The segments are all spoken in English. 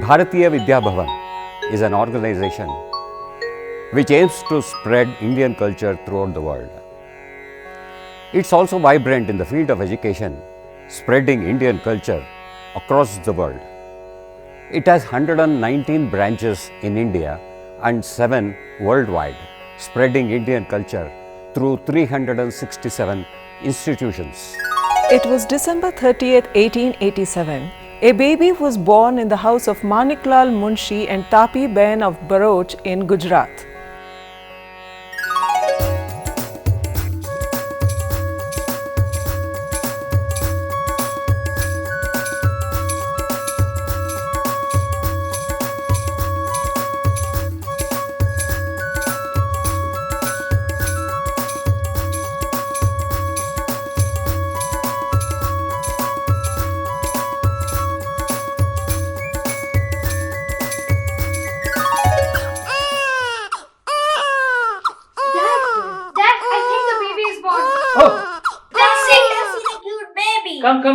Bharatiya Vidya Bhavan is an organization which aims to spread Indian culture throughout the world. It's also vibrant in the field of education, spreading Indian culture across the world. It has 119 branches in India and 7 worldwide, spreading Indian culture through 367 institutions. It was December 30th, 1887. A baby was born in the house of Maniklal Munshi and Tapi Ben of Baroch in Gujarat.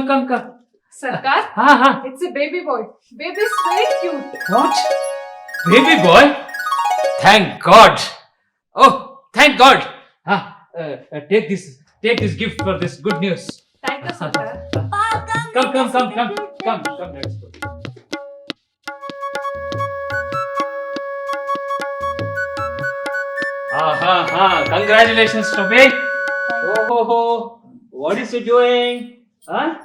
Come. Sarkar, it's a baby boy. Baby is very cute. What? Baby boy? Thank God. Oh, thank God. Take this gift for this good news. Thank you, Sarkar. Come, let's go. Congratulations, Toby. Oh, what is he doing? Huh?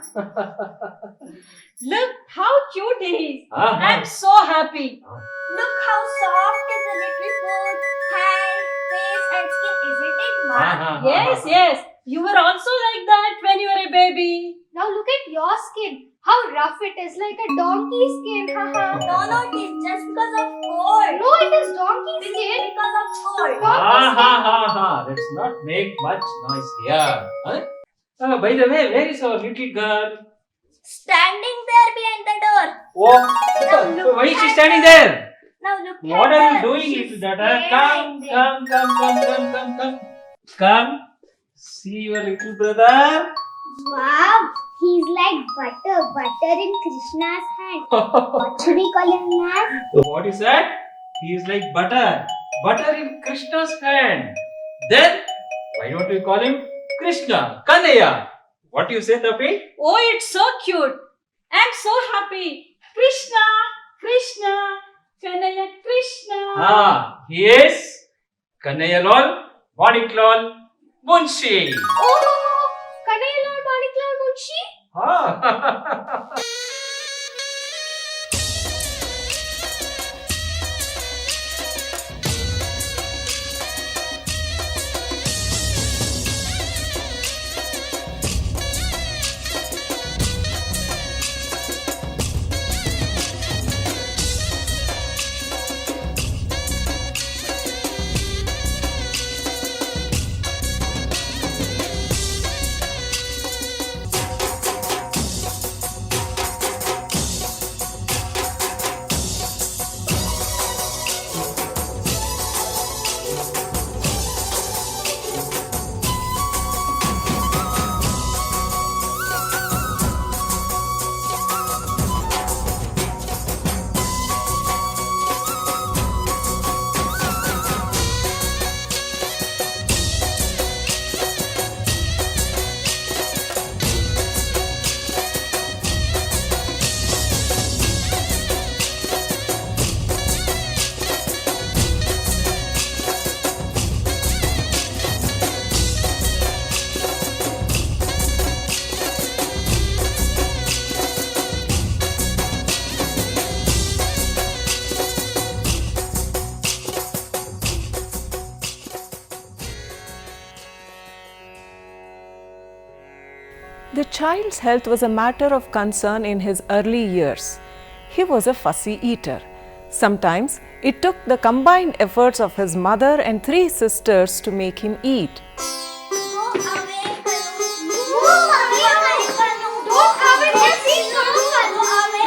Look how cute he is. I'm so happy. Look how soft is the little foot, hand, face and skin, isn't it, Ma? Yes. You were also like that when you were a baby. Now look at your skin. How rough it is, like a donkey skin. No, it is just because of cold. No, it is donkey skin because of cold. Let's not make much noise here. Huh? By the way, where is our little girl? Standing there behind the door. Oh, why is she standing there? Now look What at are you her. doing She's with that? Come. See your little brother. Wow, he's like butter in Krishna's hand. What should we call him now? What is that? He is like butter in Krishna's hand. Then, why don't we call him Krishna, Kanhaiya? What do you say, Tapi? Oh, it's so cute. I'm so happy. Krishna, Kanhaiya Krishna. He is Kanhaiyalal, Maniklal, Munshi. Oh, Kanhaiya Maniklal Munshi? The child's health was a matter of concern in his early years. He was a fussy eater. Sometimes it took the combined efforts of his mother and 3 sisters to make him eat. Go away, Kanu. Move away, Kanu. Don't come in here. Please don't go away.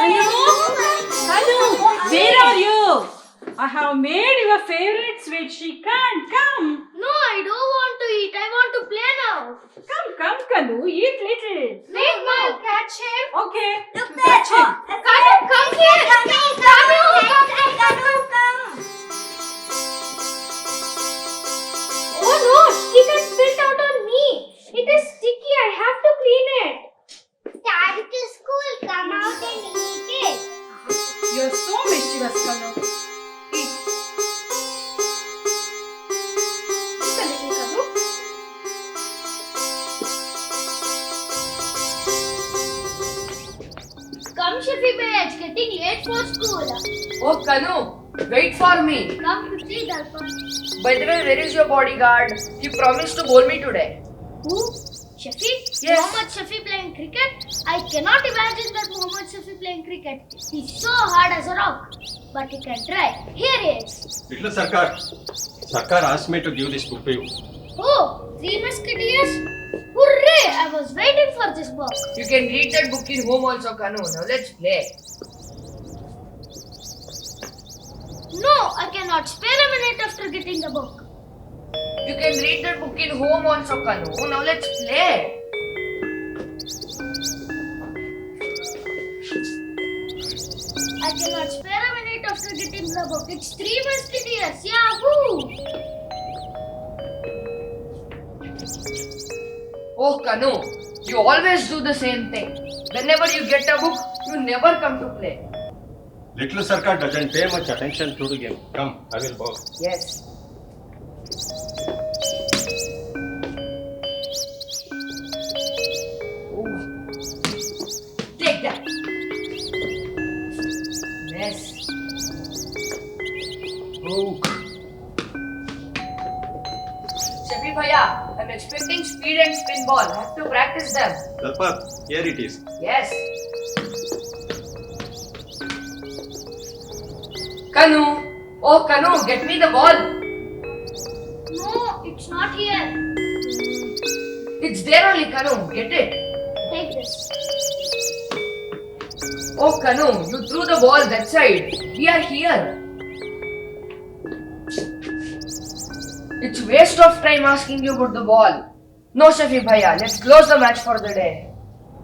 Kanu, where are you? I have made your favorite sweet. She can't come. No, I don't want to eat. I want to play now. Come, Kanu, eat little. Wait, Ma, I'll catch him. Okay. Look there. Catch him. Kanu, come here. Kanu. Anyway, it's getting late for school. Oh, Kanu, wait for me. Come quickly, Dalpa. By the way, where is your bodyguard? He promised to bowl me today. Who? Shafi? Yes. Mohammad Shafi playing cricket? I cannot imagine that Mohammad Shafi playing cricket. He's so hard as a rock. But he can try. Here he is. Little Sarkar. Sarkar asked me to give this book to you. Oh, Three Musketeers? Hooray! I was waiting for this book. You can read that book in home also, Kanu. Now let's play. No, I cannot spare a minute after getting the book. You can read that book in home also, Kanu. Now let's play. I cannot spare a minute after getting the book. It's Three Musketeers. Yahoo! Oh, Kanu, you always do the same thing. Whenever you get a book, you never come to play. Little Sarkar doesn't pay much attention to the game. Come, I will bowl. Yes. Oh. Take that. Yes. Oh. Shafi Bhaiya, I'm expecting speed and spin ball. I have to practice them. Dalpat, here it is. Yes. Kanu. Oh, Kanu, get me the ball. No, it's not here. It's there only, Kanu. Get it. Take this. Oh, Kanu, you threw the ball that side. We are here. It's waste of time asking you about the ball. No, Shafi Bhaiya, let's close the match for the day.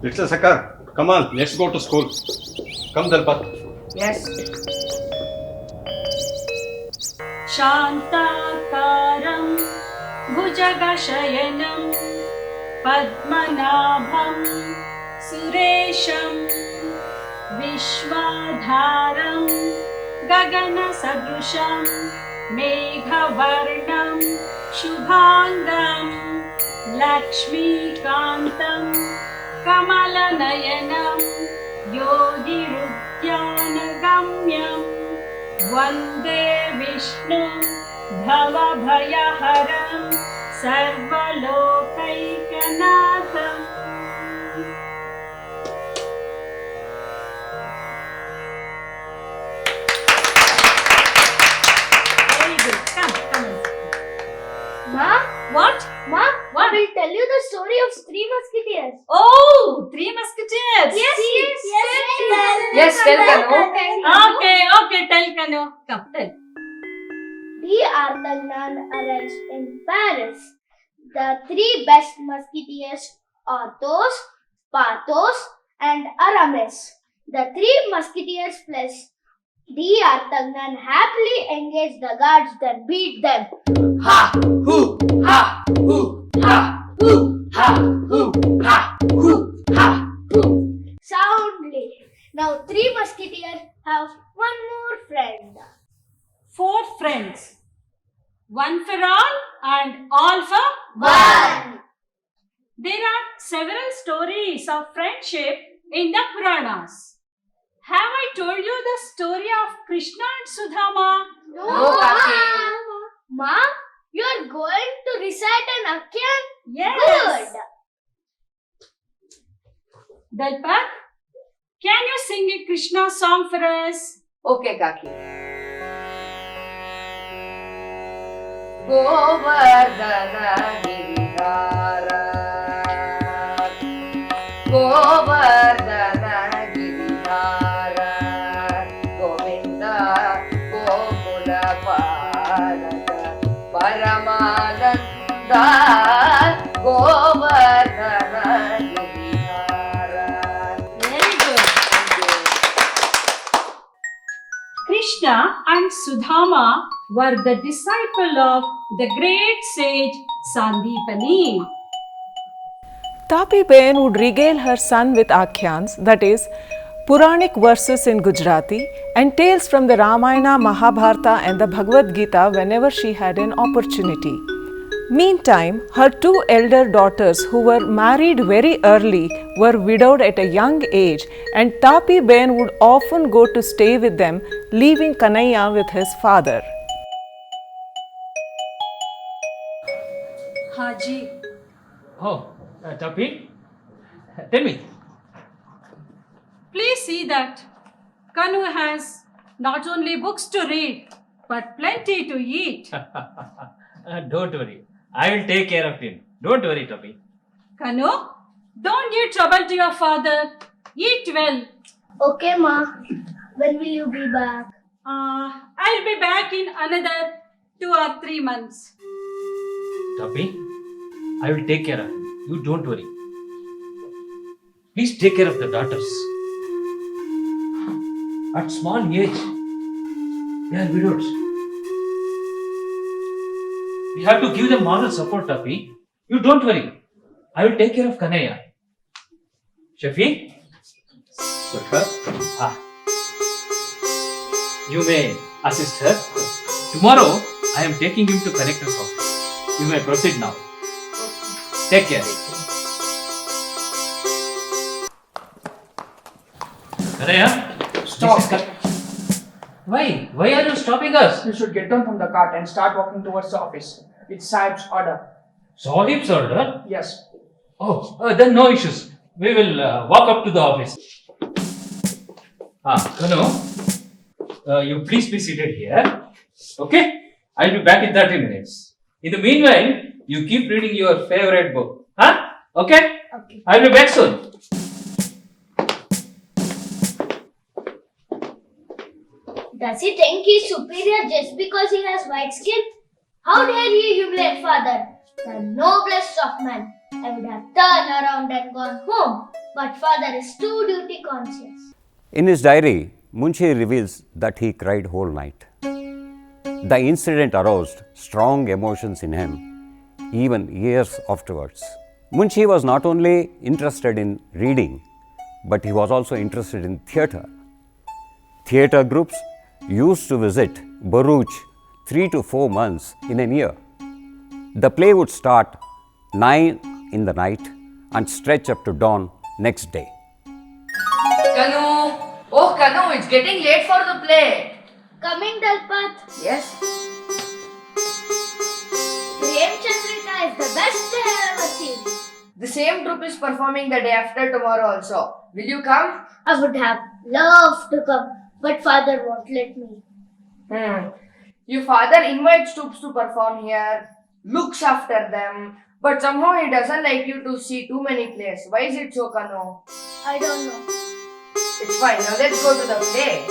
Little Sarkar, come on, let's go to school. Come, Dalpat. Yes. शान्ताकारं भुजगशयनं पद्मनाभं सुरेशं विश्वाधारं गगनसदृशं मेघवर्णं शुभाङ्गं लक्ष्मीकान्तं कमलनयनं योगिरुद्यानगम्यम् वन्दे Vishnu भवभयहरं सर्वलोकैकनाथम्। Very good. Come. Ma? What? Ma? What? I will tell you the story of Three Musketeers. Oh, Three Musketeers. Yes. Yes, tell Kanu. Okay, tell Kanu. Come, tell. D'Artagnan arrives in Paris. The three best musketeers, Athos, Porthos, and Aramis. The three musketeers plus D'Artagnan happily engage the guards, then beat them. Ha! Hoo! Ha! Hoo! Ha! Hoo! Ha! Hoo! Ha! Hoo! Ha! Hoo! Soundly. Now three musketeers have one more friend. 4 friends. One for all and all for One. There are several stories of friendship in the Puranas. Have I told you the story of Krishna and Sudama? No, No, Kaki. Ma, you are going to recite an Akhyan? Yes. Good. Dalpat, can you sing a Krishna song for us? Okay, Kaki. Govardhana Giridhara Govardhana Giridhara Govinda Gokula Palaka Paramananda Govardhana Giridhara. Very good. Krishna and Sudama were the disciple of the great sage Sandipani. Tapi Ben would regale her son with akhyans, that is, Puranic verses in Gujarati, and tales from the Ramayana, Mahabharata, and the Bhagavad Gita whenever she had an opportunity. Meantime, her two elder daughters, who were married very early, were widowed at a young age, and Tapi Ben would often go to stay with them, leaving Kanaiya with his father. Haji, Oh, Tapi, tell me. please see that Kanu has not only books to read, but plenty to eat. Don't worry. I will take care of him. Don't worry, Tapi. Kanu, don't give trouble to your father. Eat well. Okay, Ma. When will you be back? I'll be back in another 2 or 3 months. Tapi, I will take care of him. You don't worry. Please take care of the daughters. At small age, they are widows. We have to give them moral support, Tapi. You don't worry. I will take care of Kanaiya. Shafi? Sarkar, You may assist her. Tomorrow, I am taking him to collector's office. You may proceed now. Take care. Kanaiya? Stop. Why? Why are you stopping us? You should get down from the cart and start walking towards the office. It's Sahib's order. Sahib's order? Yes. Oh, then no issues. We will walk up to the office. Kanu, you please be seated here. Okay? I'll be back in 30 minutes. In the meanwhile, you keep reading your favorite book. Huh? Okay? Okay. I'll be back soon. Does he think he's superior just because he has white skin? How dare he humiliate father? The noblest of men. I would have turned around and gone home, but father is too duty conscious. In his diary, Munshi reveals that he cried whole night. The incident aroused strong emotions in him, even years afterwards. Munshi was not only interested in reading, but he was also interested in theatre. Theatre groups used to visit Bharuch 3 to 4 months in a year. The play would start 9 in the night and stretch up to dawn next day. Kanu! Oh, Kanu, it's getting late for the play. Coming, Dalpat. Yes? Premchandrika is the best I have ever seen. The same troupe is performing the day after tomorrow also. Will you come? I would have loved to come, but father won't let me. Your father invites troops to perform here, looks after them, but somehow he doesn't like you to see too many plays. Why is it so, Kanu? I don't know. It's fine. Now let's go to the play.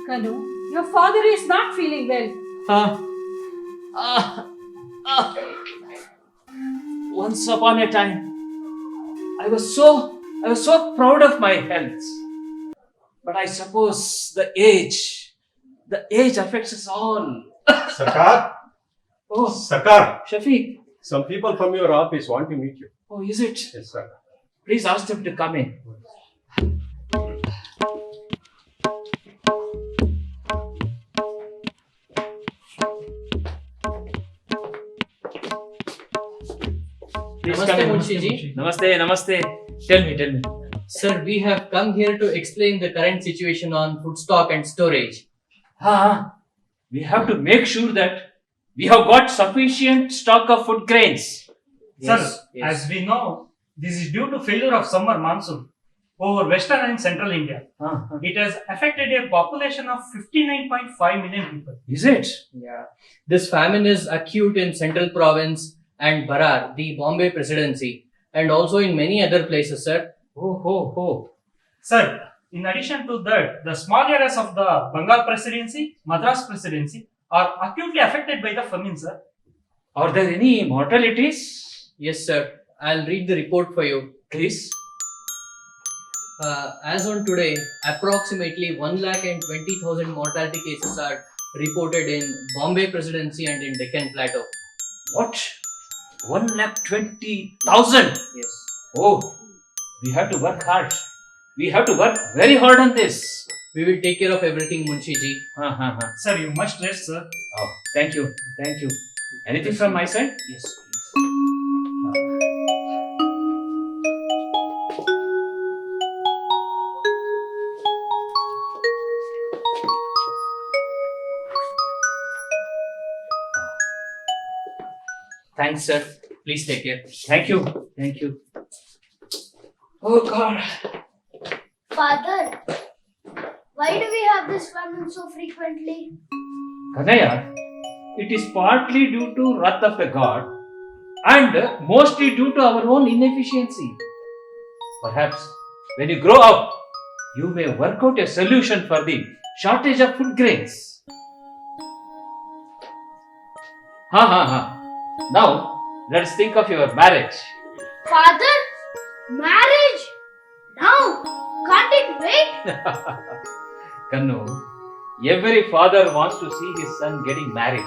Kanu, your father is not feeling well. Once upon a time, I was so proud of my health. But I suppose the age affects us all. Sarkar, Oh, Sarkar, Shafiq. some people from your office want to meet you. Oh, is it? Yes, sir. Please ask them to come in. Please Namaste, come in. Munshi ji. Namaste. Tell me. Sir, we have come here to explain the current situation on food stock and storage. we have to make sure that we have got sufficient stock of food grains. Sir, as we know, this is due to failure of summer monsoon over western and central India. It has affected a population of 59.5 million people. Is it? Yeah. This famine is acute in Central Province and Barar, the Bombay Presidency, and also in many other places, sir. Oh. Sir, in addition to that, the small areas of the Bengal Presidency, Madras Presidency are acutely affected by the famine, sir. Are there any mortalities? Yes, sir. I'll read the report for you. Please. As on today, approximately 1,20,000 mortality cases are reported in Bombay Presidency and in Deccan Plateau. What? 1,20,000? Yes. Oh, we have to work hard. We have to work very hard on this. We will take care of everything, Munshi ji. Sir, you must rest, sir. Oh, thank you. Anything from my side? Yes. Thanks, sir. Please take care. Thank you. Oh God. Father, why do we have this famine so frequently? Kanaya, it is partly due to wrath of the god and mostly due to our own inefficiency. Perhaps when you grow up, you may work out a solution for the shortage of food grains. Now, let's think of your marriage. Father, marriage? Now, can't it wait? Kannu, every father wants to see his son getting married.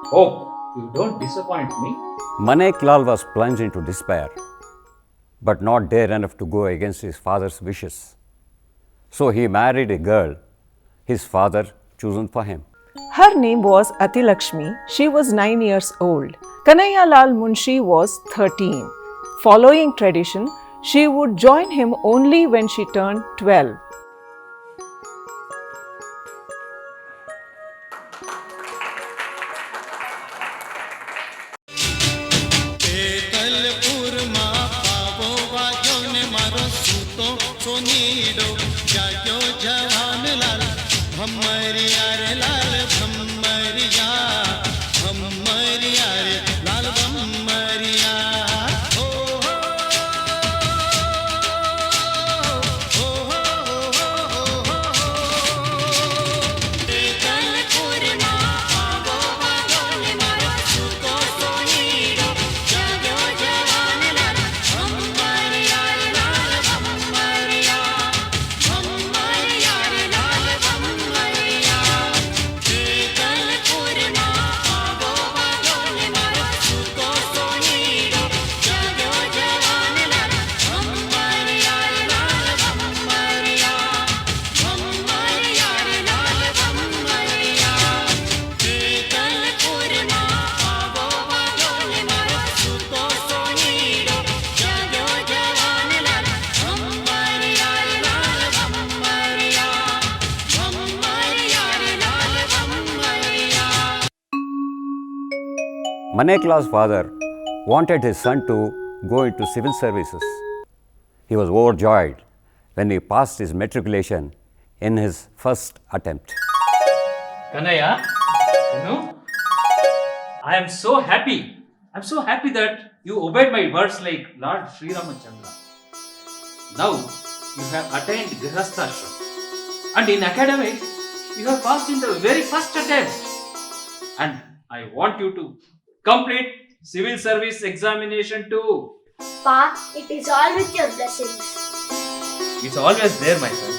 Hope you don't disappoint me. Manek Lal was plunged into despair, but not dare enough to go against his father's wishes. So he married a girl his father chosen for him. Her name was Atilakshmi. She was 9 years old. Kanhaiya Lal Munshi was 13. Following tradition, she would join him only when she turned 12. Manek Lal's father wanted his son to go into civil services. He was overjoyed when he passed his matriculation in his first attempt. Kanaya, I am so happy. I'm so happy that you obeyed my words like Lord Sri Ramachandra. Now you have attained Grihasthashram. And in academics, you have passed in the very first attempt. And I want you to complete civil service examination too. Pa, it is all with your blessings. It's always there, my son.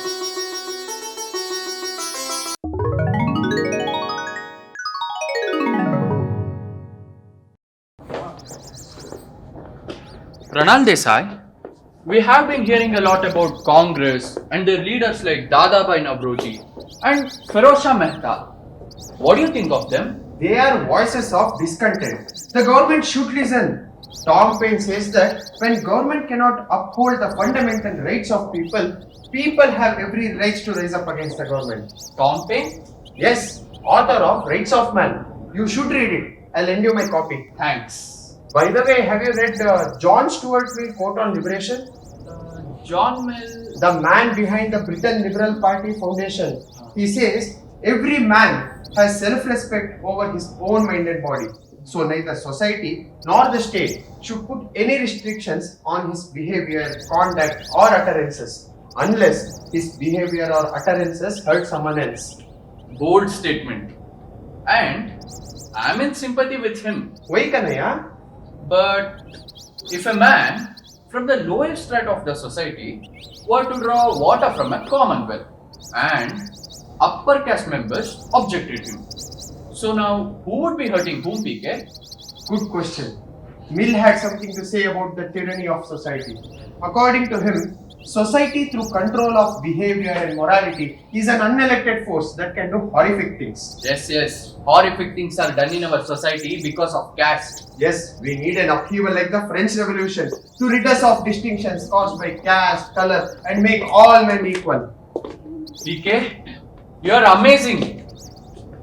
Pranal Desai, we have been hearing a lot about Congress and their leaders like Dadabhai Naoroji and Feroz Shah Mehta. What do you think of them? They are voices of discontent. The government should listen. Tom Paine says that when government cannot uphold the fundamental rights of people, people have every right to rise up against the government. Tom Paine? Yes, author of Rights of Man. You should read it. I'll lend you my copy. Thanks. By the way, have you read John Stuart Mill quote on liberation? John Mill. The man behind the Britain Liberal Party Foundation. He says, every man has self-respect over his own mind and body. So neither society nor the state should put any restrictions on his behavior, conduct or utterances unless his behavior or utterances hurt someone else. Bold statement. And I'm in sympathy with him. Why, Kanaya? But if a man from the lowest strata of the society were to draw water from a common well and upper caste members objected him, so now who would be hurting whom, PK? Good question. Mill had something to say about the tyranny of society. According to him, society through control of behavior and morality is an unelected force that can do horrific things. Yes. Horrific things are done in our society because of caste. Yes, we need an upheaval like the French Revolution to rid us of distinctions caused by caste, color and make all men equal. PK, you are amazing.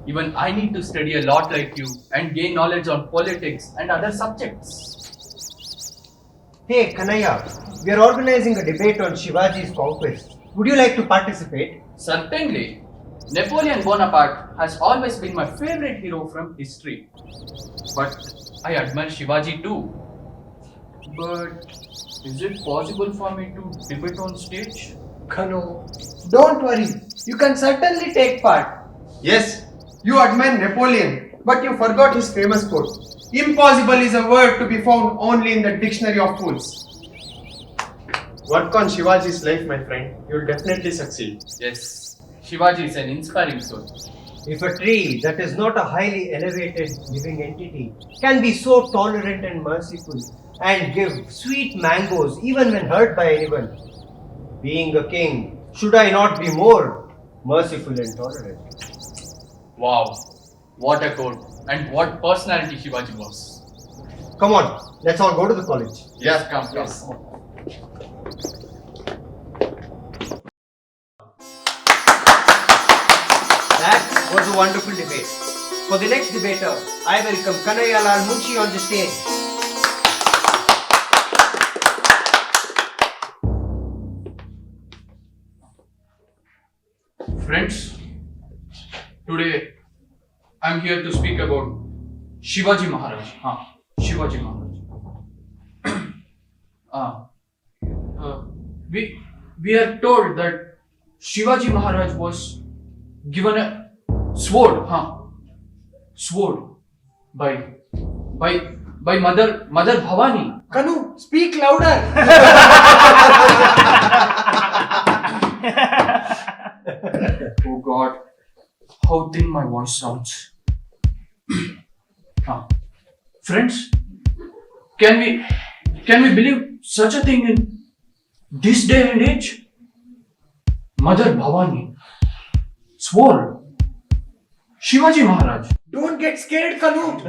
Even I need to study a lot like you and gain knowledge on politics and other subjects. Hey Kanaya, we are organizing a debate on Shivaji's conquest. Would you like to participate? Certainly. Napoleon Bonaparte has always been my favorite hero from history. But I admire Shivaji too. But is it possible for me to debate on stage? Kanu, don't worry. You can certainly take part. Yes, you admire Napoleon, but you forgot his famous quote. Impossible is a word to be found only in the dictionary of fools. Work on Shivaji's life, my friend. You'll definitely succeed. Yes, Shivaji is an inspiring soul. If a tree that is not a highly elevated living entity can be so tolerant and merciful and give sweet mangoes even when hurt by anyone, being a king, should I not be more merciful and tolerant? Wow, what a quote and what personality Shivaji was. Come on, let's all go to the college. Yes, come. That was a wonderful debate. For the next debater, I welcome Kanaya Lal Munshi on the stage. Friends, today I'm here to speak about Shivaji Maharaj. Shivaji Maharaj. We are told that Shivaji Maharaj was given a sword, by Mother Bhavani. Kanu, speak louder. Oh God, how thin my voice sounds. Friends, can we believe such a thing in this day and age? Mother Bhavani swore Shivaji Maharaj. Don't get scared, Kanu.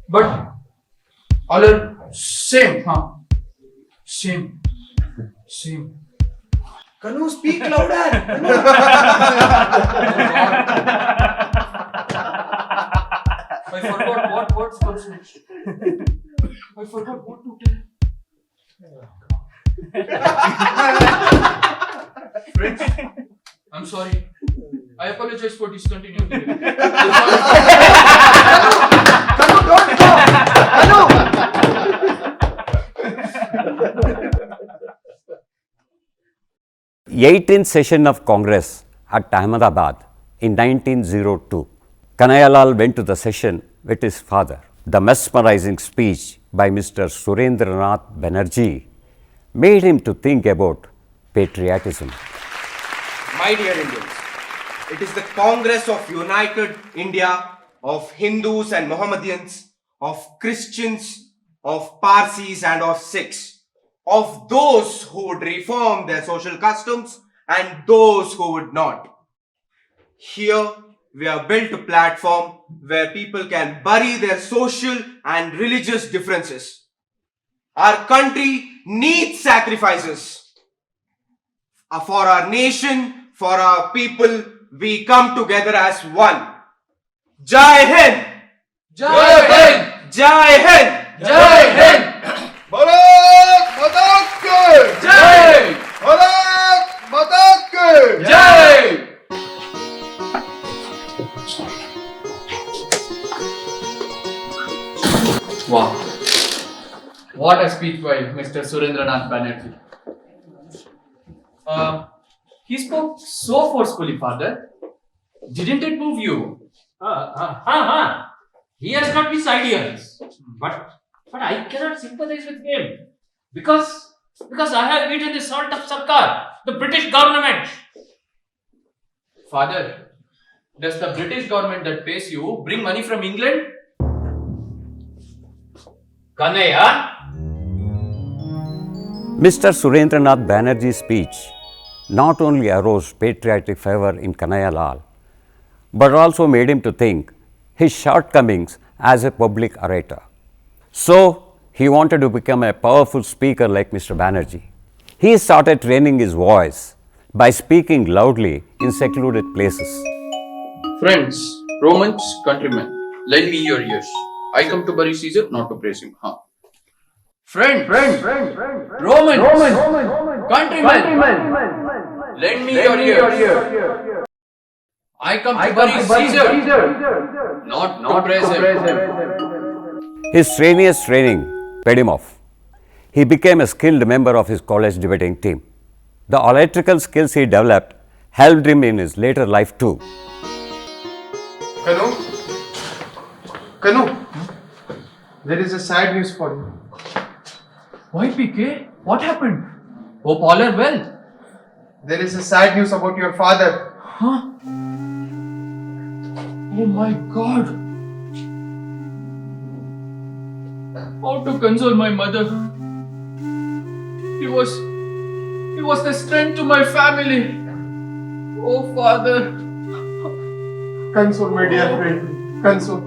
but all are same, Same. Kanu, speak louder. I forgot what comes next. I forgot what to tell. Friends, I'm sorry. I apologize for discontinuing the debate. Kanu, don't go. Kanu. 18th session of Congress at Ahmedabad in 1902. Kanayalal went to the session with his father. The mesmerizing speech by Mr. Surendranath Banerjee made him to think about patriotism. My dear Indians, it is the Congress of United India, of Hindus and Mohammedans, of Christians, of Parsis and of Sikhs, of those who would reform their social customs and those who would not. Here, we have built a platform where people can bury their social and religious differences. Our country needs sacrifices. for our nation, for our people, we come together as one. Jai Hind! Jai Hind! Jai Hind! Jai Hind! Bharat Mata Ki Jai! Bharat Mata Ki Jai! Wow. What a speech by Mr. Surendranath Banerjee. He spoke so forcefully, Father. Didn't it move you? He has got his ideas, but I cannot sympathize with him because I have eaten the salt of Sarkar, the British government. Father, does the British government that pays you bring money from England? Kanaya, Mr. Surendranath Banerjee's speech not only aroused patriotic fervor in Kanhaiya Lal, but also made him to think his shortcomings as a public orator. So, he wanted to become a powerful speaker like Mr. Banerjee. He started training his voice by speaking loudly in secluded places. Friends, Romans, countrymen, lend me your ears. I come to bury Caesar, not to praise him. Friends, Romans, countrymen, lend me your ears. I come to bury Caesar, not to praise him. His strenuous training paid him off. He became a skilled member of his college debating team. The electrical skills he developed helped him in his later life too. Kanu, there is a sad news for you. Why, PK? What happened? Hope all are well. There is a sad news about your father. Huh? Oh my God. How to console my mother? He was the strength to my family. Oh, Father. Console, my dear friend. Console.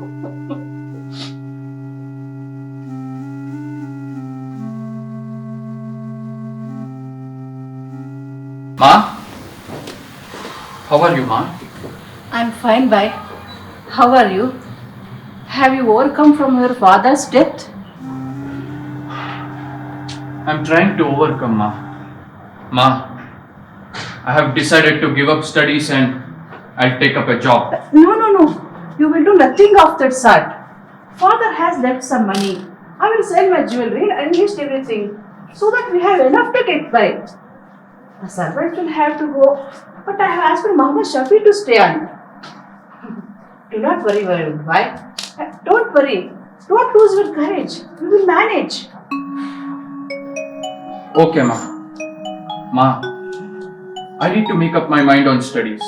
Ma? How are you, Ma? I'm fine, bye. How are you? Have you overcome from your father's death? I'm trying to overcome, Ma. Ma, I have decided to give up studies and I'll take up a job. No. You will do nothing of that sort. Father has left some money. I will sell my jewelry and enlist everything so that we have enough to get by. The servants will have to go, but I have asked Muhammad Shafi to stay on. Do not worry, why? Don't worry. Don't lose your courage. We will manage. Okay, Ma. Ma, I need to make up my mind on studies.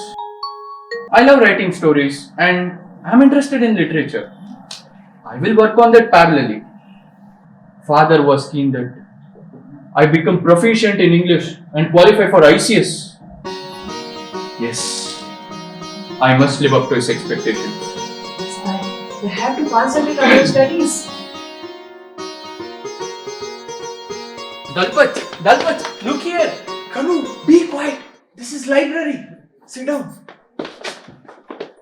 I love writing stories and I'm interested in literature. I will work on that parallelly. Father was keen that I become proficient in English and qualify for ICS. Yes, I must live up to his expectations. You have to concentrate on your studies. Dalpat, look here. Kanu, be quiet. This is library. Sit down.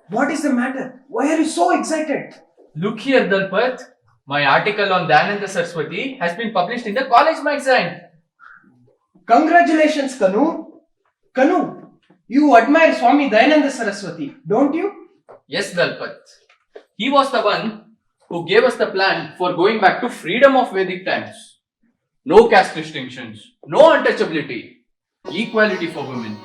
What is the matter? Why are you so excited? Look here, Dalpat. My article on Dayananda Saraswati has been published in the college magazine. Congratulations, Kanu. Kanu, you admire Swami Dayananda Saraswati, don't you? Yes, Dalpat. He was the one who gave us the plan for going back to freedom of Vedic times. No caste distinctions, no untouchability, equality for women,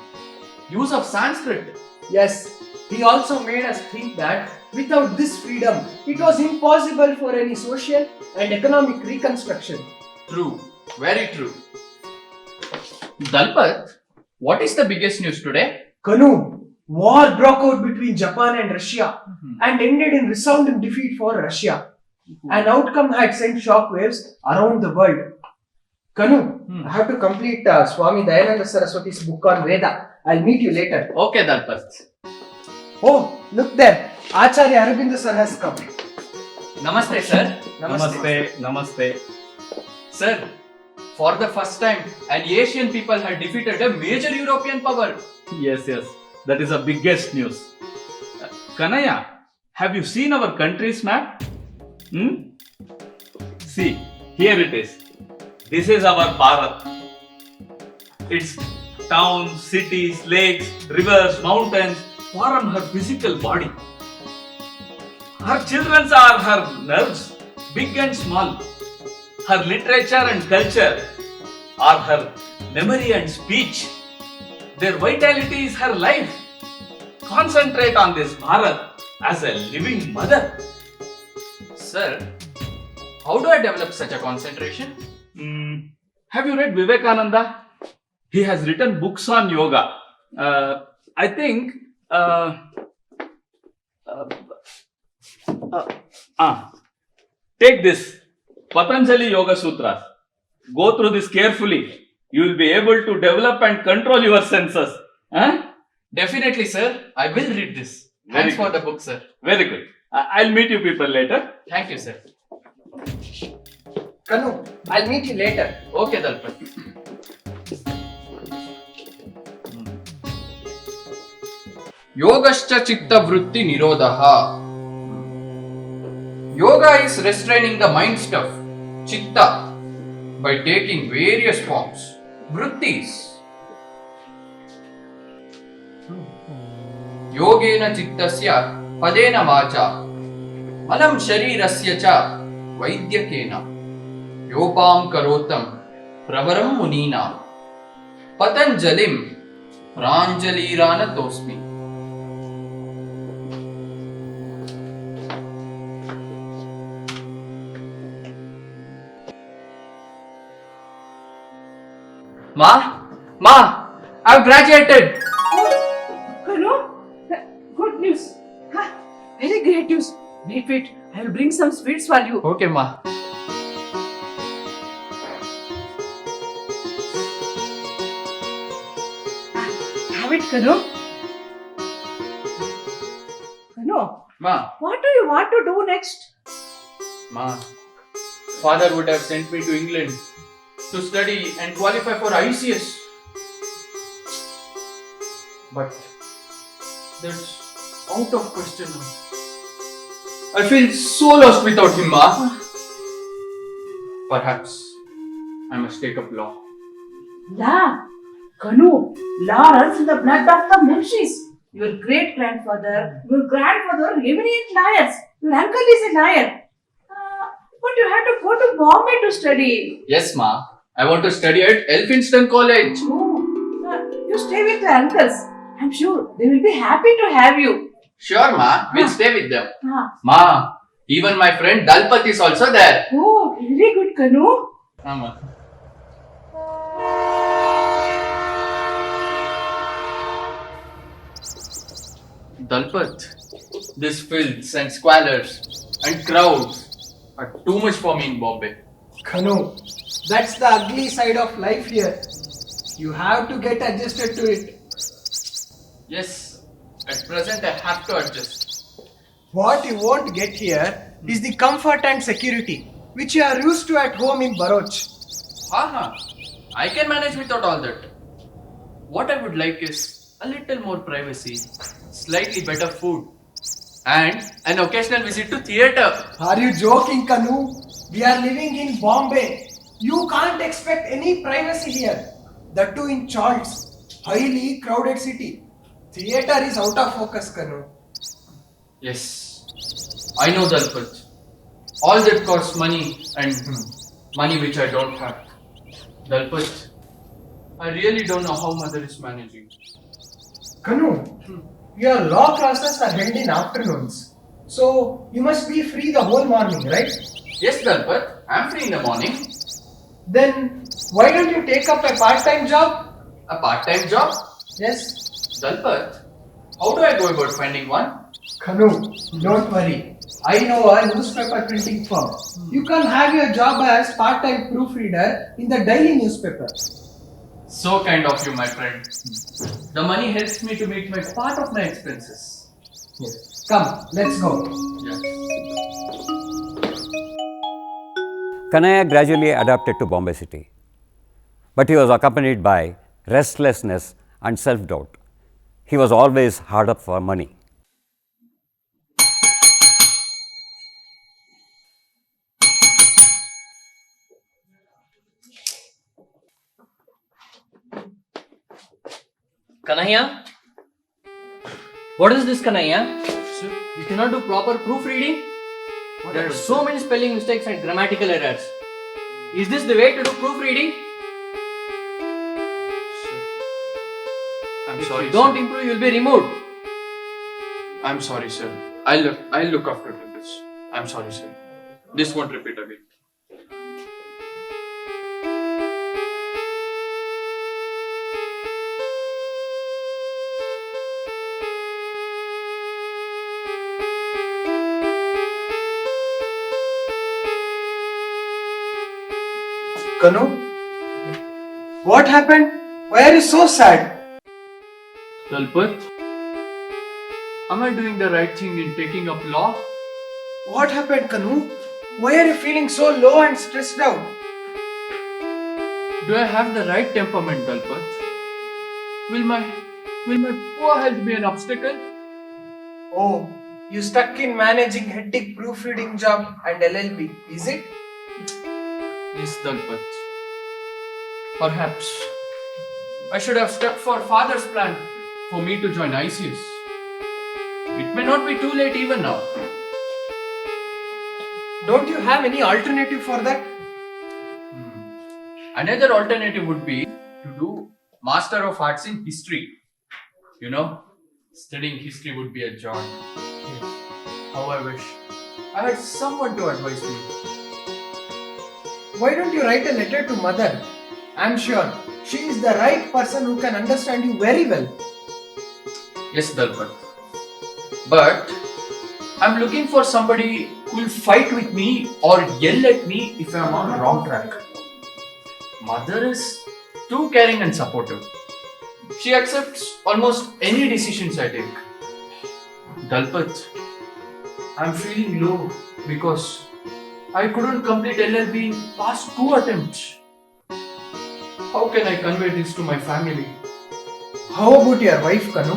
use of Sanskrit. Yes, he also made us think that without this freedom, it was impossible for any social and economic reconstruction. True, very true. Dalpat, what is the biggest news today? Kanu, war broke out between Japan and Russia and ended in resounding defeat for Russia. An outcome had sent shockwaves around the world. Kanu, I have to complete Swami Dayananda Saraswati's book on Veda. I'll meet you later. Okay, Dalpat. Oh, look there. Acharya Arabinda sir has come. Namaste, sir. Namaste. Sir, For the first time, an Asian people had defeated a major European power. Yes, that is the biggest news. Kanaya, have you seen our country's map? See, here it is. This is our Bharat. Its towns, cities, lakes, rivers, mountains form her physical body. Her children are her nerves, big and small. Her literature and culture are her memory and speech. Their vitality is her life. Concentrate on this Bharat as a living mother. Sir, how do I develop such a concentration? Have you read Vivekananda? He has written books on yoga. I think. Take this Patanjali Yoga Sutras. Go through this carefully. You will be able to develop and control your senses. Definitely, sir. I will read this. Very Thanks for good. the book, sir. Very good. I'll meet you people later. Thank you, sir. Kanu, I'll meet you later. Okay, Dalpat. Yogascha chitta vritti nirodha. Yoga is restraining the mind stuff, chitta, by taking various forms, vrittis. Yogena chittasya padena vacha, manam sharirasya cha vaidyakena, yopam karotam pravaram munina, patanjalim pranjalirana tosmi. Ma, I've graduated. Kanu, good news. Very great news. Wait, I will bring some sweets for you. Okay, Ma. Have it, Kanu. Kanu, Ma, what do you want to do next? Ma, father would have sent me to England to study and qualify for ICS. But that's out of question now. I feel so lost without him, Ma. Perhaps I must take up law. La, Kanu, law runs in the blood of the Munshis. Your great grandfather, your grandfather, eminent lawyers. Your uncle is a lawyer. But you have to go to Bombay to study. Yes, Ma. I want to study at Elphinstone College. Oh, you stay with your uncles. I'm sure they will be happy to have you. Sure, Ma. We'll stay with them. Ah. Ma, even my friend Dalpat is also there. Oh, very good, Kanu. Ma. Dalpat, these filths and squalors and crowds are too much for me in Bombay. Kanu, that's the ugly side of life here. You have to get adjusted to it. Yes, at present I have to adjust. What you won't get here is the comfort and security which you are used to at home in Bharuch. Haha, I can manage without all that. What I would like is a little more privacy, slightly better food, and an occasional visit to theatre. Are you joking, Kanu? We are living in Bombay. You can't expect any privacy here. That too in Charles, highly crowded city. Theatre is out of focus, Kanu. Yes, I know Dalpat. All that costs money and money which I don't have. Dalpat, I really don't know how mother is managing. Kanu, your law classes are held in afternoons. So you must be free the whole morning, right? Yes, Dalpat, I'm free in the morning. Then why don't you take up a part-time job? A part-time job? Yes. Dalpat, how do I go about finding one? Kanu, don't worry. I know a newspaper printing firm. You can have your job as part-time proofreader in the daily newspaper. So kind of you, my friend. The money helps me to meet my part of my expenses. Yes. Come, let's go. Yeah. Kanaya gradually adapted to Bombay city. but he was accompanied by restlessness and self-doubt. He was always hard up for money. Kanhaiya? What is this, Kanhaiya? Sir, you cannot do proper proofreading? There are so many spelling mistakes and grammatical errors. Is this the way to do proofreading? I'm If sorry, you don't sir. improve, you will be removed. I'm sorry, sir. I'll look after this. I'm sorry, sir. This won't repeat again. Kanu, what happened? Why are you so sad? Dalpat, am I doing the right thing in taking up law? What happened, Kanu? Why are you feeling so low and stressed out? Do I have the right temperament, Dalpat? Will my poor health be an obstacle? Oh, you stuck in managing hectic proofreading job and LLB, is it? Yes, Dalpat. Perhaps I should have stepped for father's plan for me to join ICS. It may not be too late even now. Don't you have any alternative for that? Another alternative would be to do Master of Arts in History. You know, studying history would be a joy. How I wish I had someone to advise me. Why don't you write a letter to mother? I'm sure she is the right person who can understand you very well. Yes, Dalpat. But I'm looking for somebody who will fight with me or yell at me if I'm on the wrong track. Mother is too caring and supportive. She accepts almost any decisions I take. Dalpat, I'm feeling low because I couldn't complete LLB in past 2 attempts. How can I convey this to my family? How about your wife, Kanu?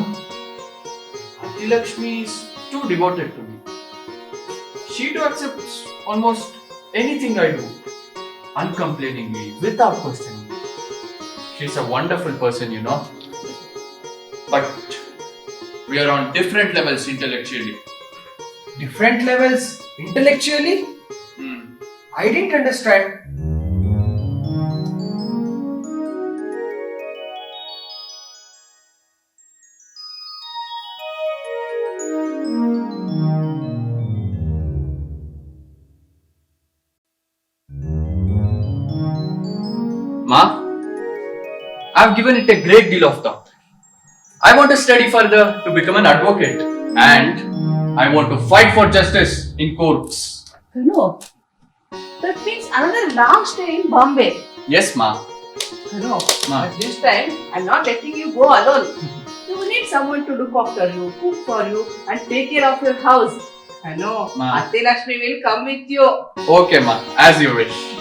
Auntie Lakshmi is too devoted to me. She too accepts almost anything I do, uncomplainingly, without questioning. She's a wonderful person, you know. But we are on different levels intellectually. Different levels intellectually? I didn't understand. Ma, I've given it a great deal of thought. I want to study further to become an advocate and I want to fight for justice in courts. No, that means another long stay in Bombay. Yes, Ma. No, Ma. but this time I'm not letting you go alone. You will need someone to look after you, cook for you, and take care of your house. No, Ma. Auntie Lakshmi will come with you. Okay, Ma, as you wish.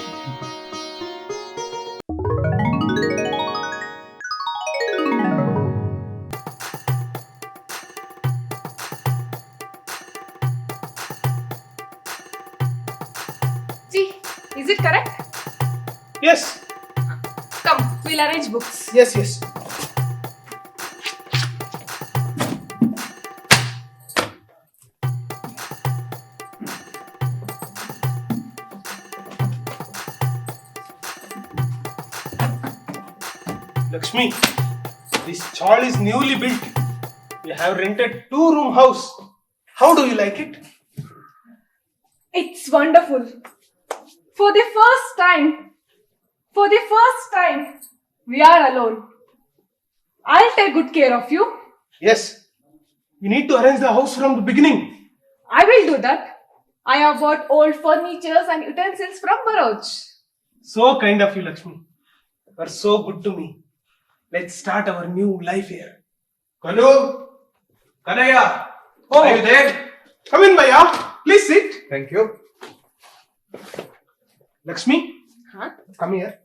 See, is it correct? Yes, Come, we'll arrange books. yes, yes. Lakshmi, this chawl is newly built. We have rented 2-room house. How do you like it? It's wonderful. For the first time, we are alone. I'll take good care of you. Yes. We need to arrange the house from the beginning. I will do that. I have bought old furnitures and utensils from Baroj. So kind of you, Lakshmi. You are so good to me. Let's start our new life here. Kanu! Kanaya! Oh, Are you there? Come in, Bhaiya. Please sit. Thank you. Lakshmi, Huh? come here.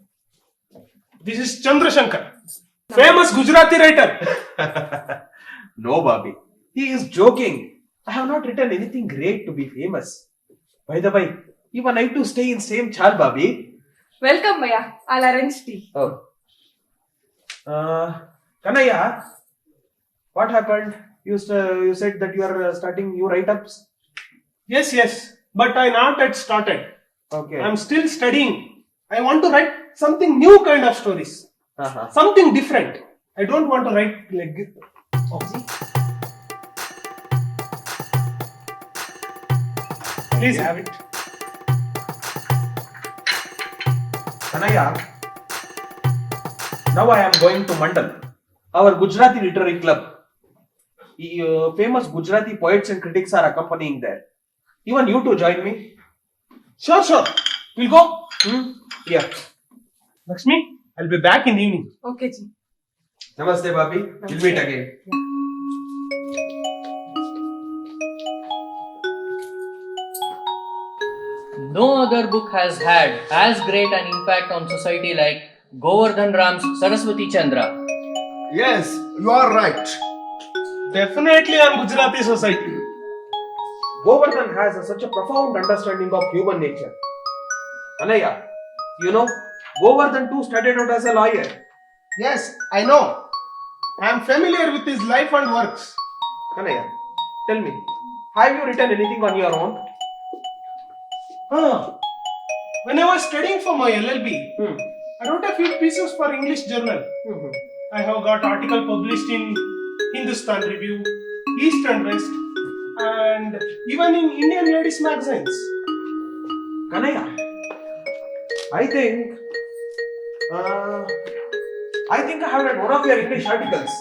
This is Chandra Shankar, famous Gujarati writer. No, Bobby. He is joking. I have not written anything great to be famous. By the way, even I too stay in same char, Bobby. Welcome, Maya. I'll arrange tea. Oh. Kanaya, what happened? You said that you are starting new write-ups? Yes, but I not yet started. Okay. I'm still studying. I want to write something new kind of stories. Something different. I don't want to write like this. Please have it. Kanaya, now I am going to Mandal, our Gujarati literary club. Famous Gujarati poets and critics are accompanying there. Even you two join me. Sure. We'll go. Yeah. Lakshmi, I'll be back in the evening. Okay, ji. Namaste, Bobby. We'll meet again. No other book has had as great an impact on society like Govardhan Ram's Saraswati Chandra. Yes, you are right. Definitely on Gujarati society. Govardhan has such a profound understanding of human nature. Kanaya, you know, Govardhan too started out as a lawyer. Yes, I know. I am familiar with his life and works. Kanaya, tell me, have you written anything on your own? When I was studying for my LLB, I wrote a few pieces for English journal. I have got article published in Hindustan Review, East and West, and even in Indian ladies magazines. Kanaya, I think I have read one of your English articles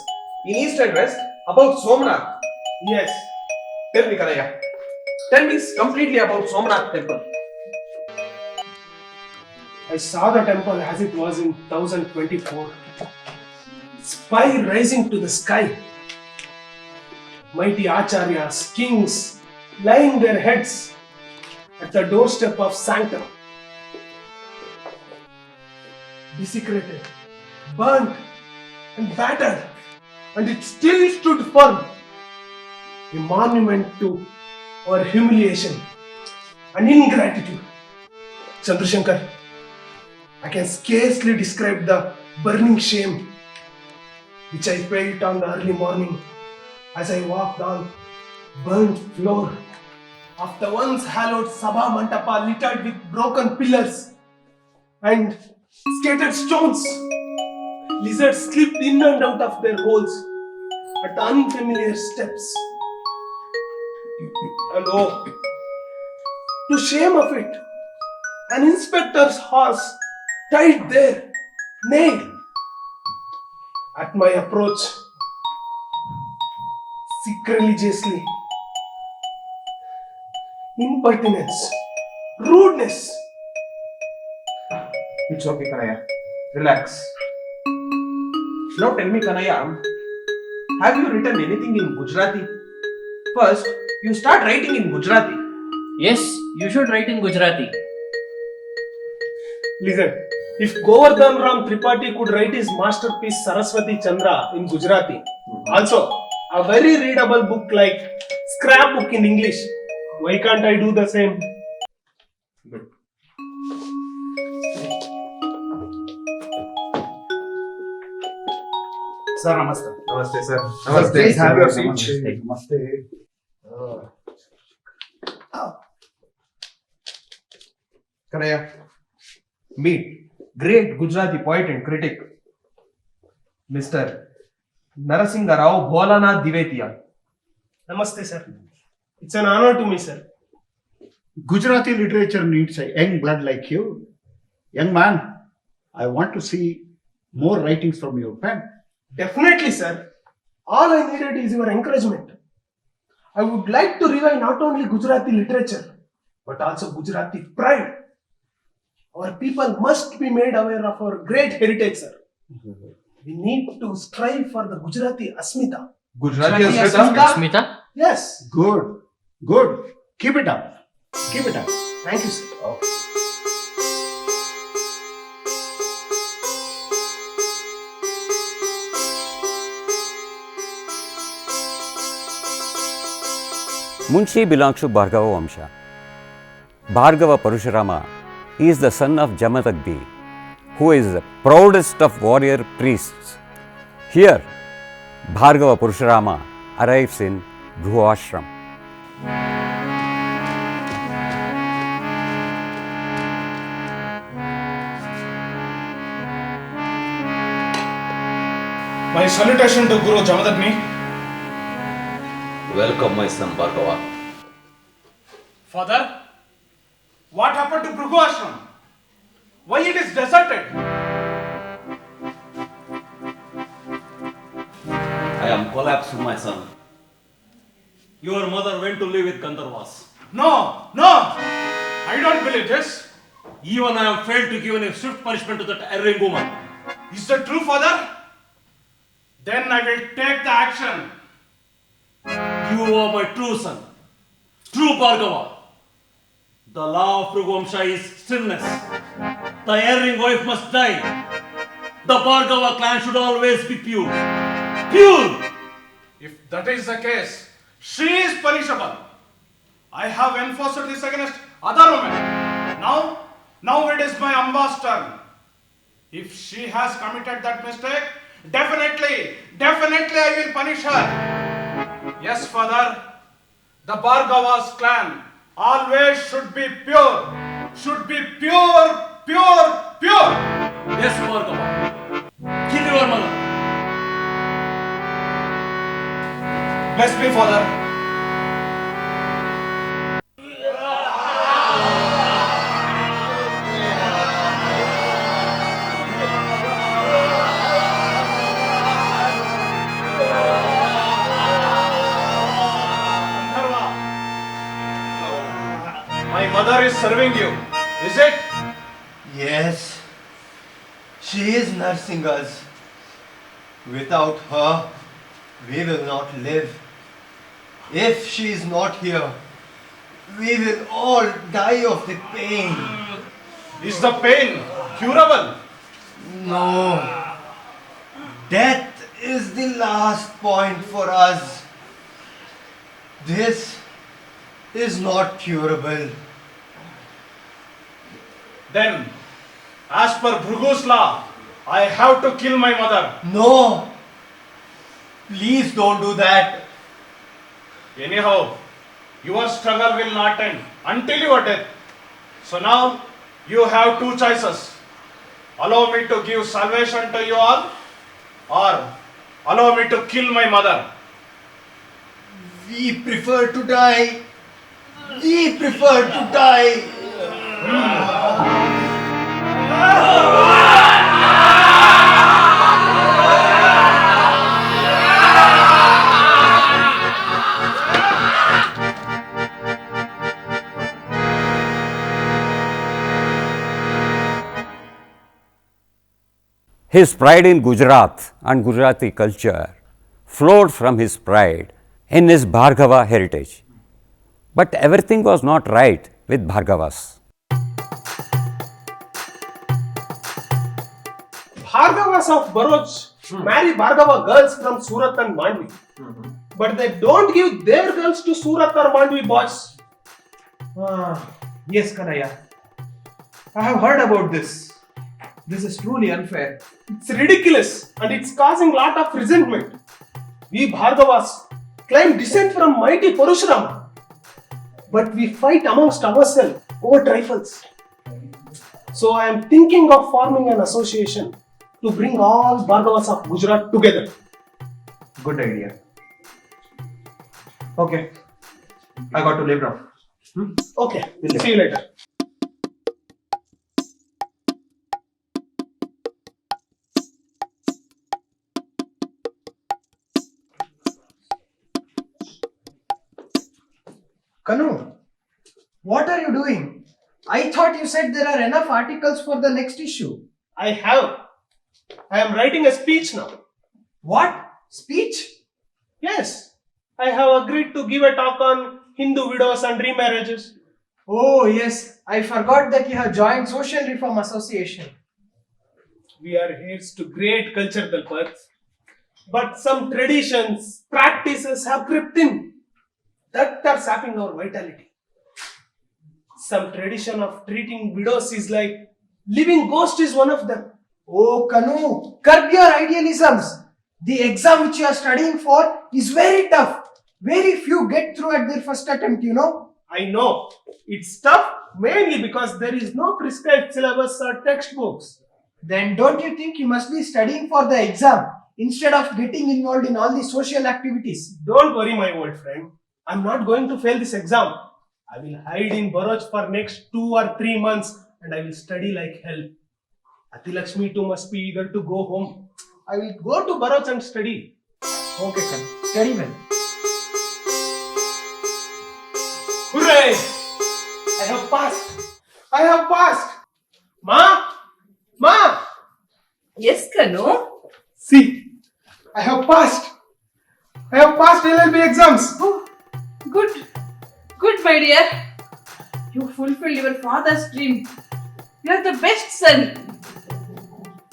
in East and West about Somnath. Yes. Tell me, Kanaya. Tell me completely about Somnath temple. I saw the temple as it was in 1024. Spire rising to the sky. Mighty acharyas, kings, laying their heads at the doorstep of sanctum. Desecrated, burnt, and battered, and it still stood firm. A monument to our humiliation and ingratitude. Chandrashankar, I can scarcely describe the burning shame which I felt on the early morning as I walked on burnt floor of the once hallowed Sabha Mantapa littered with broken pillars and scattered stones. Lizards slipped in and out of their holes at unfamiliar steps. And oh, to shame of it, an inspector's horse tied there, nailed. At my approach, sacrilegiously, impertinence, rudeness. It's okay, Kanaya. Relax. Now tell me, Kanaya, have you written anything in Gujarati? First, you start writing in Gujarati. Yes, you should write in Gujarati. Listen, if Govardhan Ram Tripathi could write his masterpiece Saraswati Chandra in Gujarati, also a very readable book like scrapbook in English, why can't I do the same? Good. Sir, namaste. Namaste, sir. Namaste. Please have your seat. Namaste. Kanaya, meet great Gujarati poet and critic, Mr. Narasingha Rao Bholanath Divetia. Namaste, sir. It's an honor to me, sir. Gujarati literature needs a young blood like you. Young man, I want to see more writings from your pen. Definitely, sir. All I needed is your encouragement. I would like to revive not only Gujarati literature, but also Gujarati pride. Our people must be made aware of our great heritage, sir. We need to strive for the Gujarati Asmita. Gujarati Asmita? Smita? Yes. Good. Good. Keep it up. Keep it up. Thank you, sir. Munshi belongs to Bhargava Vamsha. Bhargava Parashurama is the son of Jamatagni, who is the proudest of warrior priests. Here, Bhargava Parashurama arrives in Bhru Ashram. My salutation to Guru Jamadagni. Welcome, my son Bhargava. Father, what happened to Bhrigu Ashram? Why it is deserted? I am collapsed, my son. Your mother went to live with Gandharvas. No, I don't believe this. Even I have failed to give a swift punishment to that erring woman. Is that true, Father? Then I will take the action. You are my true son, true Bhargava. The law of Bhruguvamsha is stillness. The erring wife must die. The Bhargava clan should always be pure. Pure! If that is the case, she is punishable. I have enforced this against other women. Now it is my Amba's turn. If she has committed that mistake, definitely I will punish her. Yes, Father, the Bhargava's clan always should be pure. Should be pure. Yes, Bhargava. Kill your mother. Bless me, Father. My mother is serving you, is it? Yes, she is nursing us. Without her, we will not live. If she is not here, we will all die of the pain. Is the pain curable? No. Death is the last point for us. This is not curable. Then, as per Bhrugu's law, I have to kill my mother. No. Please don't do that. Anyhow, your struggle will not end until your death. So now, you have two choices. Allow me to give salvation to you all, or allow me to kill my mother. We prefer to die. We prefer to die. His pride in Gujarat and Gujarati culture flowed from his pride in his Bhargava heritage. But everything was not right with Bhargavas. Bhargavas of Bharuch marry Bhargava girls from Surat and Mandvi. But they don't give their girls to Surat or Mandvi boys. Yes, Kanaya. I have heard about this. This is truly unfair. It's ridiculous and it's causing lot of resentment. We Bhargavas claim descent from mighty Parashurama. But we fight amongst ourselves over trifles. So I am thinking of forming an association to bring all Bhargavas of Gujarat together. Good idea. Okay. I got to leave now. Okay, see you later. Kanu, what are you doing? I thought you said there are enough articles for the next issue. I am writing a speech now. What? Speech? Yes. I have agreed to give a talk on Hindu widows and remarriages. Oh yes, I forgot that you have joined Social Reform Association. We are heirs to great cultural birth. But some traditions, practices have crept in. that are sapping our vitality. Some tradition of treating widows is like living ghost is one of them. Oh, Kanu, curb your idealisms. The exam which you are studying for is very tough. Very few get through at their first attempt, you know. I know. It's tough mainly because there is no prescribed syllabus or textbooks. Then don't you think you must be studying for the exam instead of getting involved in all the social activities? Don't worry, my old friend. I'm not going to fail this exam. I will hide in Bharuch for next 2 or 3 months and I will study like hell. Atilakshmi too must be eager to go home. I will go to Bharuch and study. Okay, Kanu. Study well. Hooray! I have passed. I have passed. Ma? Ma? Yes, Kanu. See, I have passed. I have passed LLB exams. Oh, good. Good, my dear. You fulfilled your father's dream. You are the best son.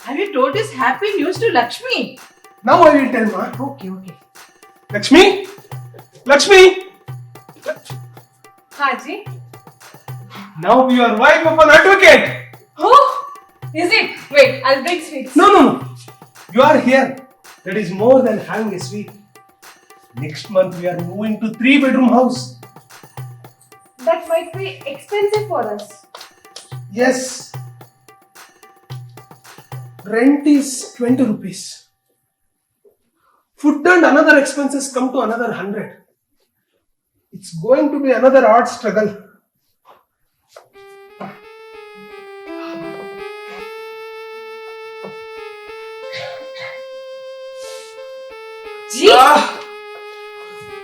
Have you told this happy news to Lakshmi? Now I will tell, Ma. Okay. Lakshmi? Lakshmi? Haji. Now you are wife of an advocate. Oh, is it? Wait, I'll bring sweets. No. You are here. That is more than having a sweet. Next month we are moving to 3-bedroom house. That might be expensive for us. Yes. Rent is 20 rupees. Food and another expenses come to another 100. It's going to be another hard struggle.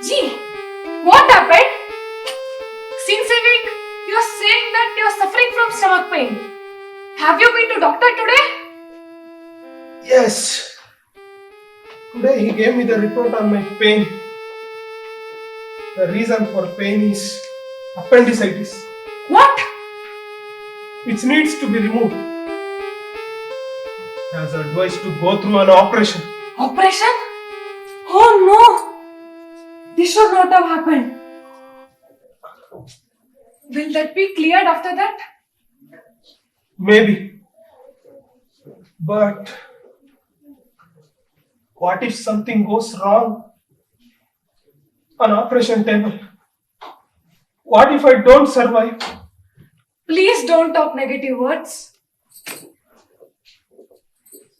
Gee, what happened? Since a week, you are saying that you are suffering from stomach pain. Have you been to doctor today? Yes. Today he gave me the report on my pain. The reason for pain is appendicitis. What? It needs to be removed. He has advised to go through an operation. Operation? Oh no! This should not have happened. Will that be cleared after that? Maybe. But what if something goes wrong on operation table? What if I don't survive? Please don't talk negative words.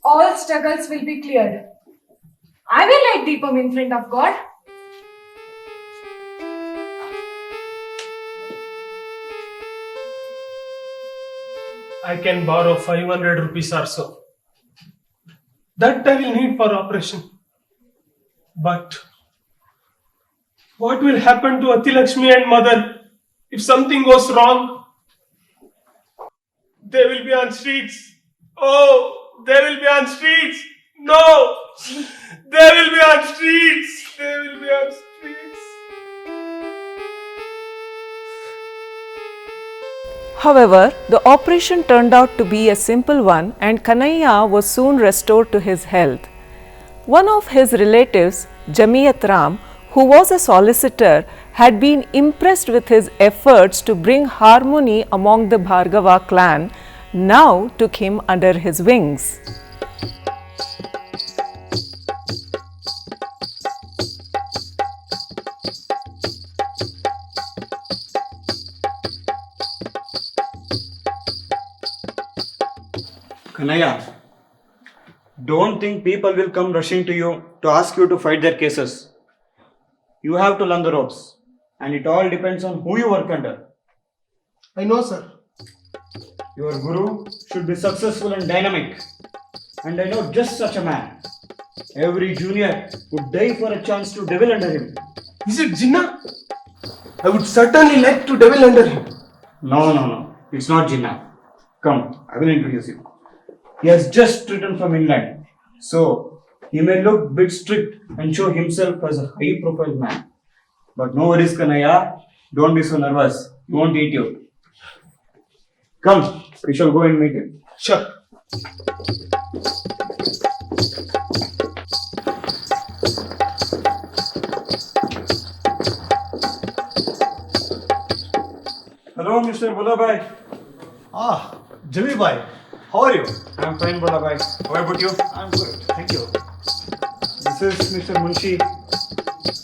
All struggles will be cleared. I will light Deepam in front of God. I can borrow 500 rupees or so. That I will need for operation. But what will happen to Atilakshmi and mother if something goes wrong? They will be on streets. Oh, they will be on streets. No, they will be on streets. They will be on streets. However, the operation turned out to be a simple one and Kanhaiya was soon restored to his health. One of his relatives, Jamiyat Ram, who was a solicitor, had been impressed with his efforts to bring harmony among the Bhargava clan, now took him under his wings. Kanhaiya, don't think people will come rushing to you to ask you to fight their cases. You have to learn the ropes, and it all depends on who you work under. I know, sir. Your guru should be successful and dynamic, and I know just such a man. Every junior would die for a chance to devil under him. Is it Jinnah? I would certainly like to devil under him. No. It's not Jinnah. Come, I will introduce you. He has just returned from England, so he may look bit strict and show himself as a high-profile man. But no worries, Kanhaiya. Don't be so nervous. He won't eat you. Come, we shall go and meet him. Sure. Mr. Bulabai. Ah, Jimmy Bhai, how are you? I'm fine, Bulabai. How about you? I'm good, thank you. This is Mr. Munshi,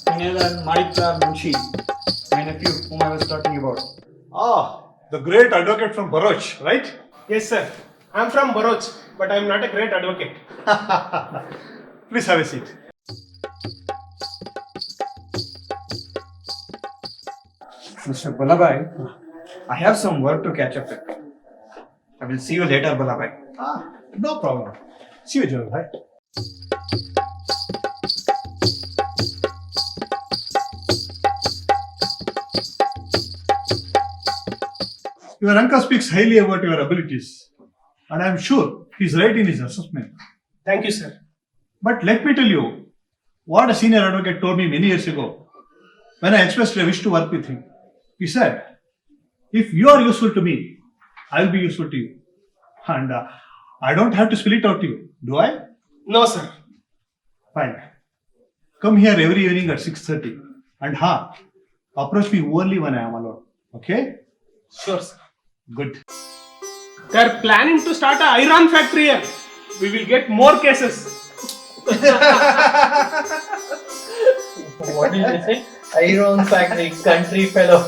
Kanayalan Manikla Munshi, my nephew whom I was talking about. Ah, the great advocate from Baroch, right? Yes, sir. I'm from Baroch, but I'm not a great advocate. Please have a seat. Mr. Bulabai, I have some work to catch up with. I will see you later, Bulabai. Ah, no problem. See you, Jimmy Bhai. Your uncle speaks highly about your abilities, and I am sure he is right in his assessment. Thank you, sir. But let me tell you what a senior advocate told me many years ago when I expressed a wish to work with him. He said, if you are useful to me, I will be useful to you. And I don't have to spell it out to you, do I? No, sir. Fine. Come here every evening at 6:30 and approach me only when I am alone. Okay? Sure, sir. Good. They're planning to start an iron factory here. We will get more cases. What did you say? Iron factory, country fellow.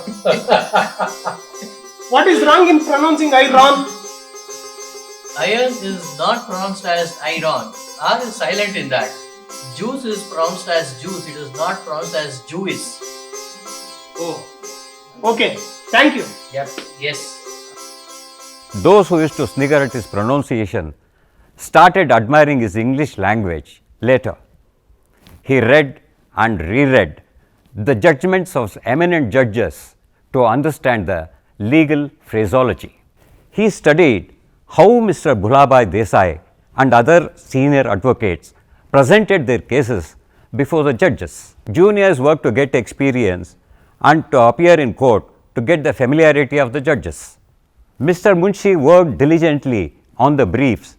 What is wrong in pronouncing iron? Iron is not pronounced as iron. R is silent in that. Juice is pronounced as juice. It is not pronounced as Jewish. Oh. Okay. Thank you. Yep. Yes. Those who used to snigger at his pronunciation started admiring his English language later. He read and reread the judgments of eminent judges to understand the legal phraseology. He studied how Mr. Bhulabai Desai and other senior advocates presented their cases before the judges. Juniors worked to get experience and to appear in court to get the familiarity of the judges. Mr. Munshi worked diligently on the briefs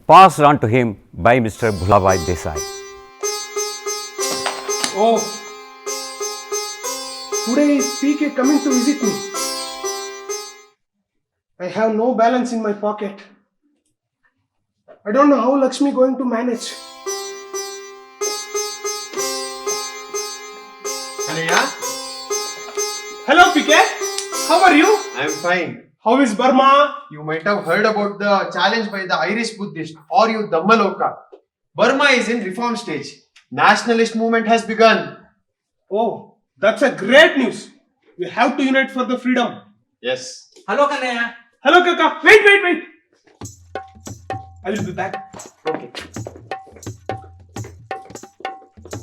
passed on to him by Mr. Bhulabai Desai. Oh. Today is PK coming to visit me. I have no balance in my pocket. I don't know how Lakshmi going to manage. Kanaya? Hello PK. How are you? I'm fine. How is Burma? You might have heard about the challenge by the Irish Buddhist or you Dhammaloka. Burma is in reform stage. Nationalist movement has begun. Oh, that's a great news. We have to unite for the freedom. Yes. Hello, Kanaya. Hello, Kaka. Wait. I will be back. Okay.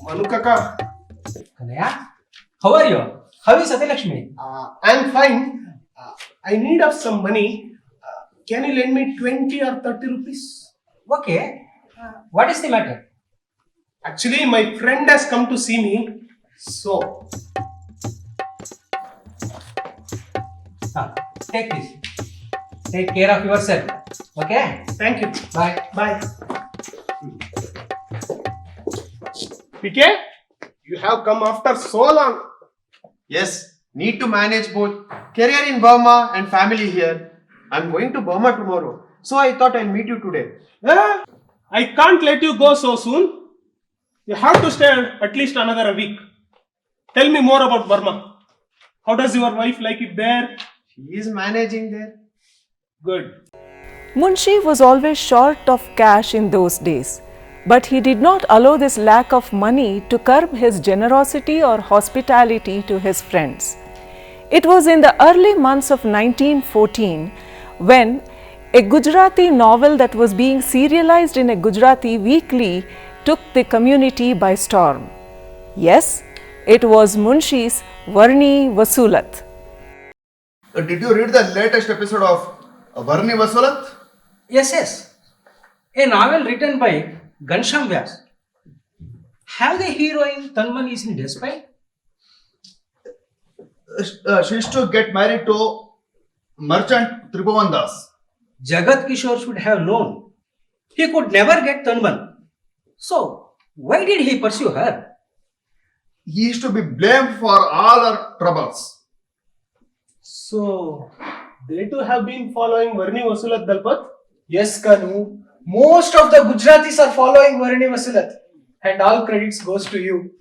Manu Kaka. Kanaya, how are you? How is Satyalakshmi? I'm fine. I need of some money. Can you lend me 20 or 30 rupees? Okay. What is the matter? Actually, my friend has come to see me. So. Take this. Take care of yourself. Okay? Thank you. Bye. Bye. PK, you have come after so long. Yes. Need to manage both career in Burma and family here. I'm going to Burma tomorrow. So I thought I'll meet you today. I can't let you go so soon. You have to stay at least another week. Tell me more about Burma. How does your wife like it there? She is managing there. Good. Munshi was always short of cash in those days, but he did not allow this lack of money to curb his generosity or hospitality to his friends. It was in the early months of 1914 when a Gujarati novel that was being serialized in a Gujarati weekly took the community by storm. Yes, it was Munshi's Varni Vasulat. Did you read the latest episode of Varni Vasulat? Yes. A novel written by Ghanshyam Vyas. Have the heroine Tanmani is in despair? She is to get married to merchant Tribhuvan Das. Jagat Kishore should have known. He could never get Tanman. So, why did he pursue her? He is to be blamed for all her troubles. So, They too have been following Varni Vasulat Dalpat? Yes, Kanu. Most of the Gujaratis are following Varni Vasulat. And all credits goes to you.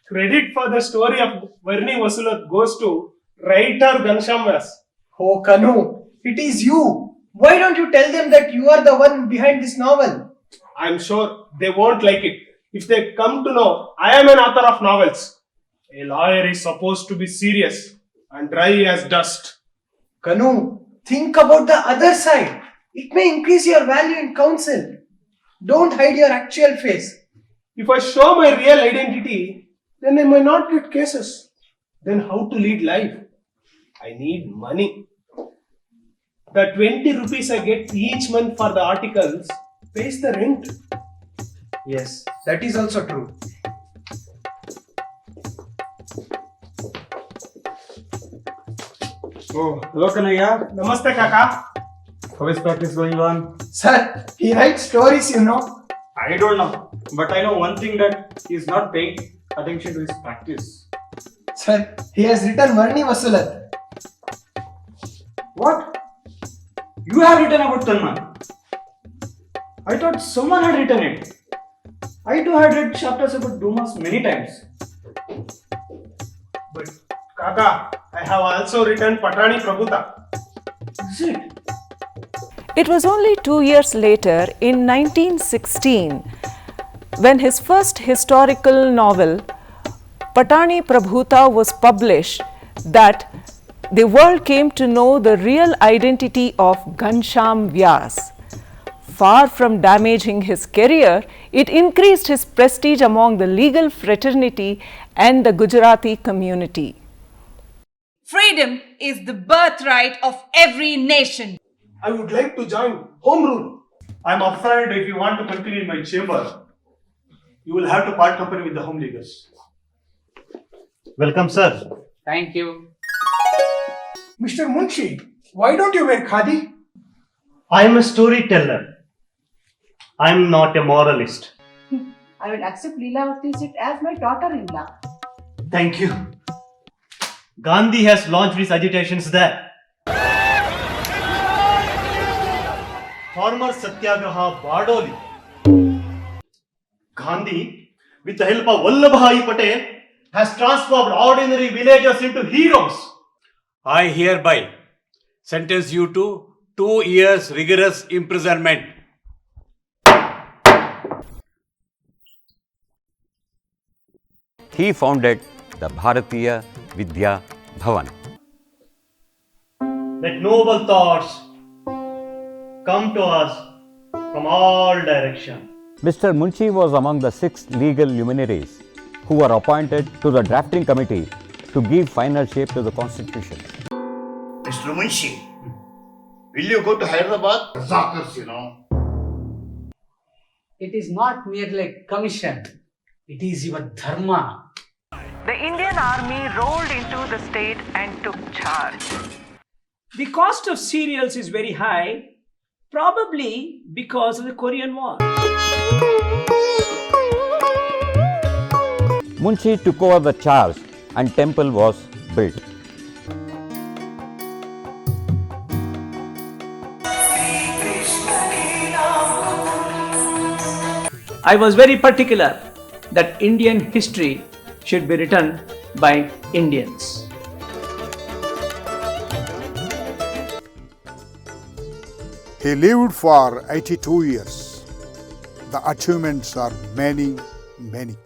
Credit for the story of Varni Vasulat goes to writer Ghansham Vyas. Oh, Kanu, it is you. Why don't you tell them that you are the one behind this novel? I'm sure they won't like it if they come to know I am an author of novels. A lawyer is supposed to be serious and dry as dust. Kanu, think about the other side. It may increase your value in counsel. Don't hide your actual face. If I show my real identity, then I may not get cases. Then how to lead life? I need money. The 20 rupees I get each month for the articles pays the rent. Yes, that is also true. Oh, hello Kanaya. Namaste, Kaka. How is practice going on? Sir, he writes stories, you know. I don't know, but I know one thing, that he is not paying attention to his practice. Sir, he has written Varni Vasulat. What? You have written about Tanman? I thought someone had written it. I too had read chapters about Dumas many times. But Kaka, I have also written Patani Prabhuta. Is it? It was only 2 years later, in 1916, when his first historical novel, Patani Prabhuta, was published, that the world came to know the real identity of Ghansham Vyas. Far from damaging his career, it increased his prestige among the legal fraternity and the Gujarati community. Freedom is the birthright of every nation. I would like to join Home Rule. I'm afraid if you want to continue in my chamber, you will have to part company with the Home Leaguers. Welcome, sir. Thank you. Mr. Munshi, why don't you wear khadi? I am a storyteller. I am not a moralist. I will accept Leelavati Sit as my daughter-in-law. Thank you. Gandhi has launched his agitations there. Farmer Satyagraha Bardoli. Gandhi, with the help of Vallabhbhai Patel, has transformed ordinary villagers into heroes. I hereby sentence you to 2 years rigorous imprisonment. He founded the Bharatiya Vidya Bhavan. Let noble thoughts come to us from all directions. Mr. Munshi was among the 6 legal luminaries who were appointed to the drafting committee to give final shape to the constitution. Mr. Munshi, will you go to Hyderabad? Zakers, you know. It is not merely a commission, it is your dharma. The Indian army rolled into the state and took charge. The cost of cereals is very high, probably because of the Korean War. Munshi took over the charge and temple was built. I was very particular that Indian history should be written by Indians. He lived for 82 years. The achievements are many, many.